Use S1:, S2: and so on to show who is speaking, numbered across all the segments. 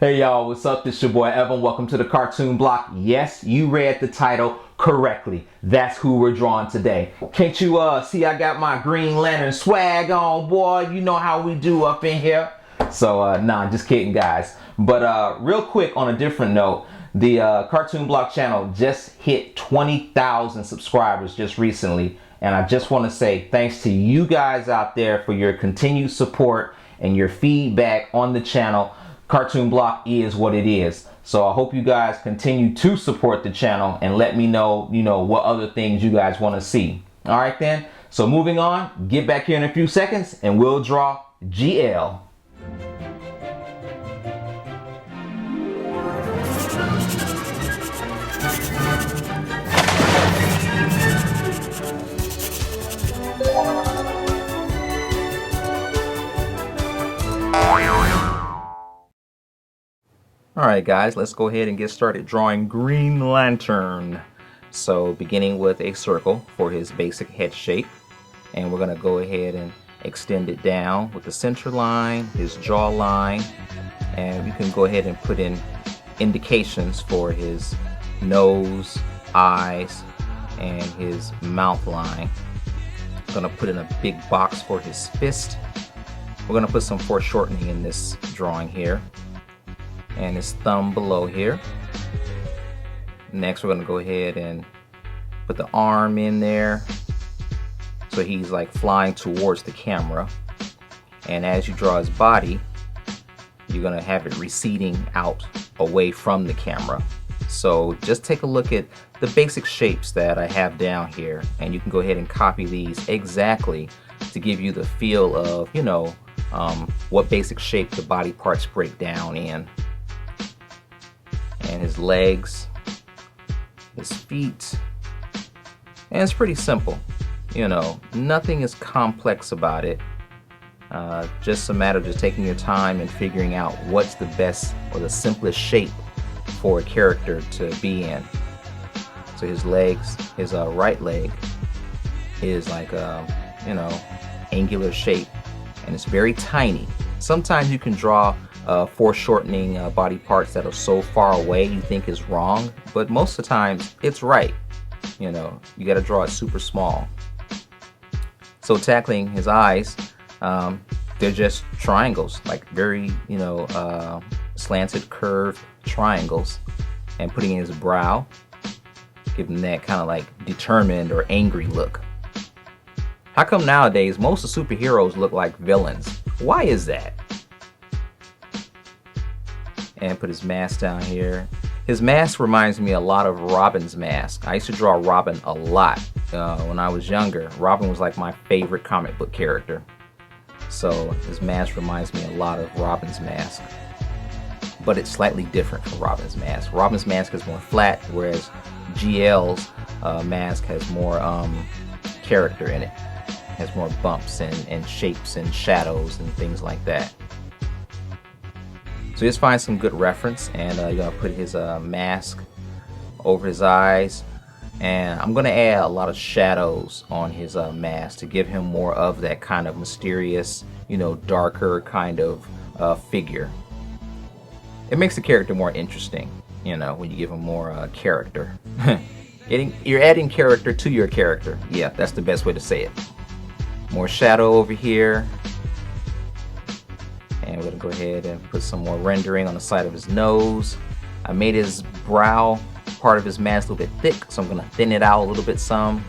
S1: Hey y'all, what's up? This your boy Evan. Welcome to the Cartoon Block. Yes, you read the title correctly. That's who we're drawing today. Can't you see I got my Green Lantern swag on, boy? You know how we do up in here. So nah, just kidding, guys. But real quick, on a different note, the Cartoon Block channel just hit 20,000 subscribers just recently, and I just want to say thanks to you guys out there for your continued support and your feedback on the channel. Cartoon Block is what it is. So I hope you guys continue to support the channel and let me know, what other things you guys want to see. All right then. So moving on, get back here in a few seconds and we'll draw GL. Alright guys, let's go ahead and get started drawing Green Lantern. So beginning with a circle for his basic head shape, and we're going to go ahead and extend it down with the center line, his jaw line, and we can go ahead and put in indications for his nose, eyes, and his mouth line. I'm going to put in a big box for his fist. We're going to put some foreshortening in this drawing here. And his thumb below here. Next we're going to go ahead and put the arm in there so he's like flying towards the camera, and as you draw his body you're going to have it receding out away from the camera. So just take a look at the basic shapes that I have down here, and you can go ahead and copy these exactly to give you the feel of what basic shape the body parts break down in. And his legs, his feet, and it's pretty simple. Nothing is complex about it. Just a matter of just taking your time and figuring out what's the best or the simplest shape for a character to be in. So his legs, his right leg is like a angular shape, and it's very tiny. Sometimes you can draw foreshortening body parts that are so far away you think is wrong, but most of the times it's right. You got to draw it super small. So tackling his eyes, they're just triangles, like very slanted curved triangles, and putting in his brow, giving that kind of like determined or angry look. How come nowadays most of superheroes look like villains? Why is that? And put his mask down here. His mask reminds me a lot of Robin's mask. I used to draw Robin a lot when I was younger. Robin was like my favorite comic book character. So his mask reminds me a lot of Robin's mask. But it's slightly different from Robin's mask. Robin's mask is more flat, whereas GL's mask has more character in it. Has more bumps and shapes and shadows and things like that. So just find some good reference, and you're going to put his mask over his eyes, and I'm going to add a lot of shadows on his mask to give him more of that kind of mysterious, darker kind of figure. It makes the character more interesting, when you give him more character. You're adding character to your character. Yeah, that's the best way to say it. More shadow over here. And we're going to go ahead and put some more rendering on the side of his nose. I made his brow part of his mask a little bit thick, so I'm going to thin it out a little bit some.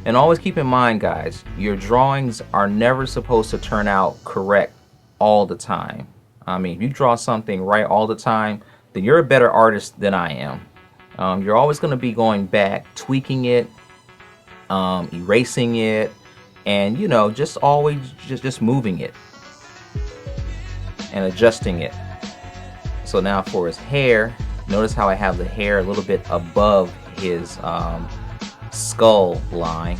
S1: And always keep in mind, guys, your drawings are never supposed to turn out correct all the time. I mean, if you draw something right all the time, then you're a better artist than I am. You're always going to be going back, tweaking it, erasing it, and just always just moving it and adjusting it. So now for his hair, notice how I have the hair a little bit above his skull line.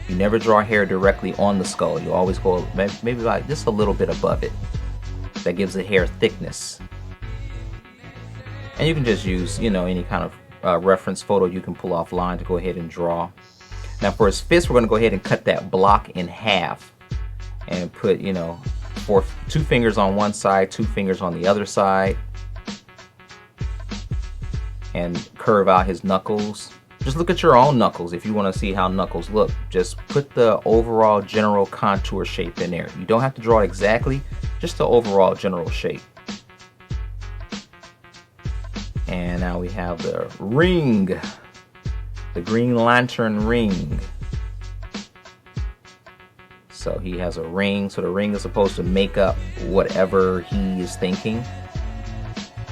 S1: You never draw hair directly on the skull. You always go maybe like just a little bit above it. That gives the hair thickness. And you can just use any kind of reference photo you can pull offline to go ahead and draw. Now for his fist, we're going to go ahead and cut that block in half and put 2 fingers on one side, 2 fingers on the other side. and curve out his knuckles. Just look at your own knuckles if you want to see how knuckles look. Just put the overall general contour shape in there. You don't have to draw it exactly, just the overall general shape. And now we have the ring, the Green Lantern ring. So he has a ring, so the ring is supposed to make up whatever he is thinking.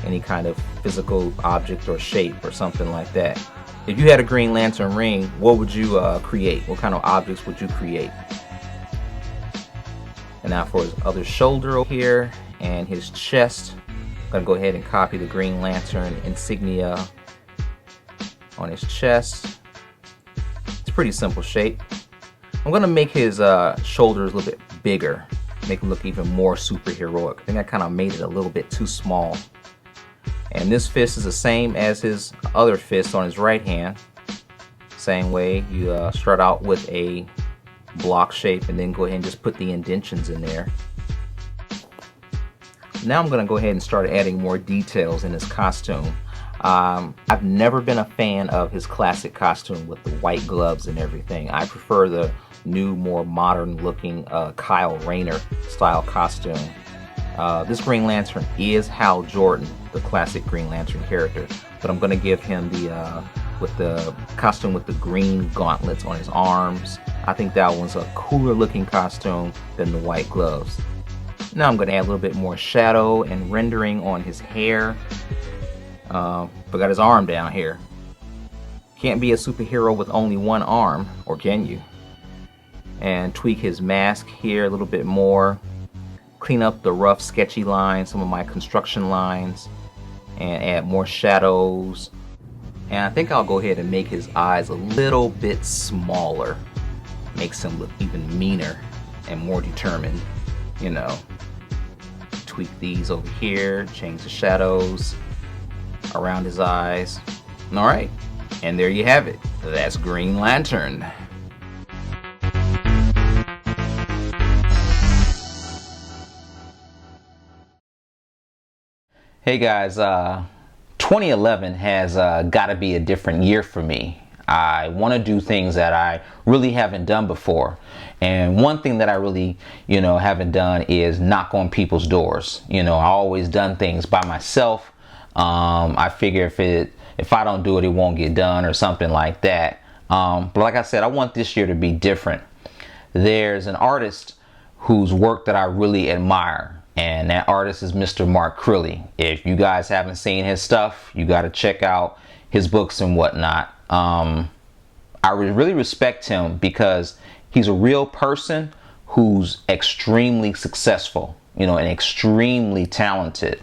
S1: Any kind of physical object or shape or something like that. If you had a Green Lantern ring, what would you create? What kind of objects would you create? And now for his other shoulder over here and his chest, I'm gonna go ahead and copy the Green Lantern insignia on his chest. It's a pretty simple shape. I'm gonna make his shoulders a little bit bigger, make him look even more superheroic. I think I kind of made it a little bit too small. And this fist is the same as his other fist on his right hand. Same way, you start out with a block shape and then go ahead and just put the indentions in there. Now I'm going to go ahead and start adding more details in his costume. I've never been a fan of his classic costume with the white gloves and everything. I prefer the new, more modern looking Kyle Rayner style costume. This Green Lantern is Hal Jordan, the classic Green Lantern character, but I'm going to give him the with the costume with the green gauntlets on his arms. I think that one's a cooler looking costume than the white gloves. Now I'm going to add a little bit more shadow and rendering on his hair. Forgot his arm down here. Can't be a superhero with only one arm, or can you? And tweak his mask here a little bit more. Clean up the rough, sketchy lines, some of my construction lines, and add more shadows. And I think I'll go ahead and make his eyes a little bit smaller. Makes him look even meaner and more determined, you know. Tweak these over here, change the shadows around his eyes. All right, and there you have it. That's Green Lantern. Hey guys, 2011 has got to be a different year for me. I want to do things that I really haven't done before. And one thing that I really, haven't done is knock on people's doors. I always done things by myself. I figure if I don't do it, it won't get done or something like that. But like I said, I want this year to be different. There's an artist whose work that I really admire. And that artist is Mr. Mark Crilley. If you guys haven't seen his stuff, you got to check out his books and whatnot. I really respect him because he's a real person who's extremely successful, and extremely talented.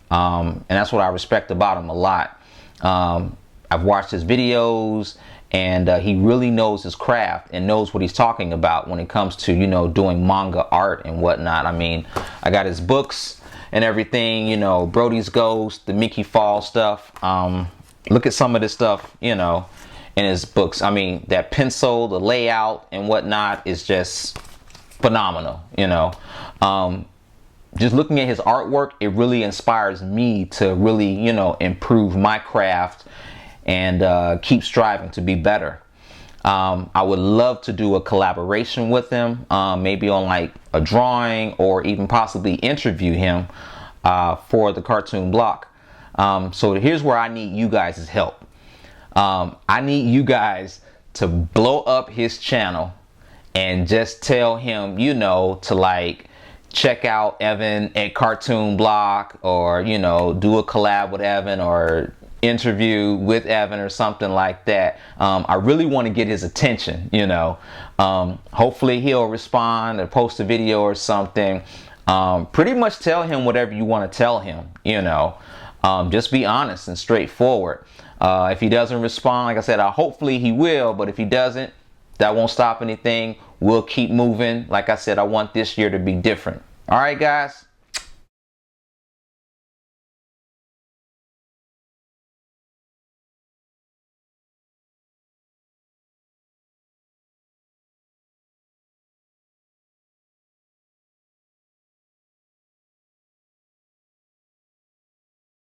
S1: And that's what I respect about him a lot. I've watched his videos, and he really knows his craft and knows what he's talking about when it comes to, doing manga art and whatnot. I mean, I got his books and everything, Brody's Ghost, the Mickey Fall stuff. Look at some of this stuff, in his books. I mean, that pencil, the layout and whatnot is just phenomenal, Just looking at his artwork, it really inspires me to really, improve my craft and keep striving to be better. I would love to do a collaboration with him, maybe on like a drawing or even possibly interview him for the Cartoon Block. So here's where I need you guys' help. I need you guys to blow up his channel and just tell him, to like check out Evan at CartoonBlock, or do a collab with Evan or interview with Evan or something like that. I really want to get his attention, hopefully he'll respond or post a video or something. Pretty much tell him whatever you want to tell him, just be honest and straightforward. If he doesn't respond, like I said, hopefully he will, but if he doesn't, that won't stop anything. We'll keep moving. Like I said, I want this year to be different. All right, guys.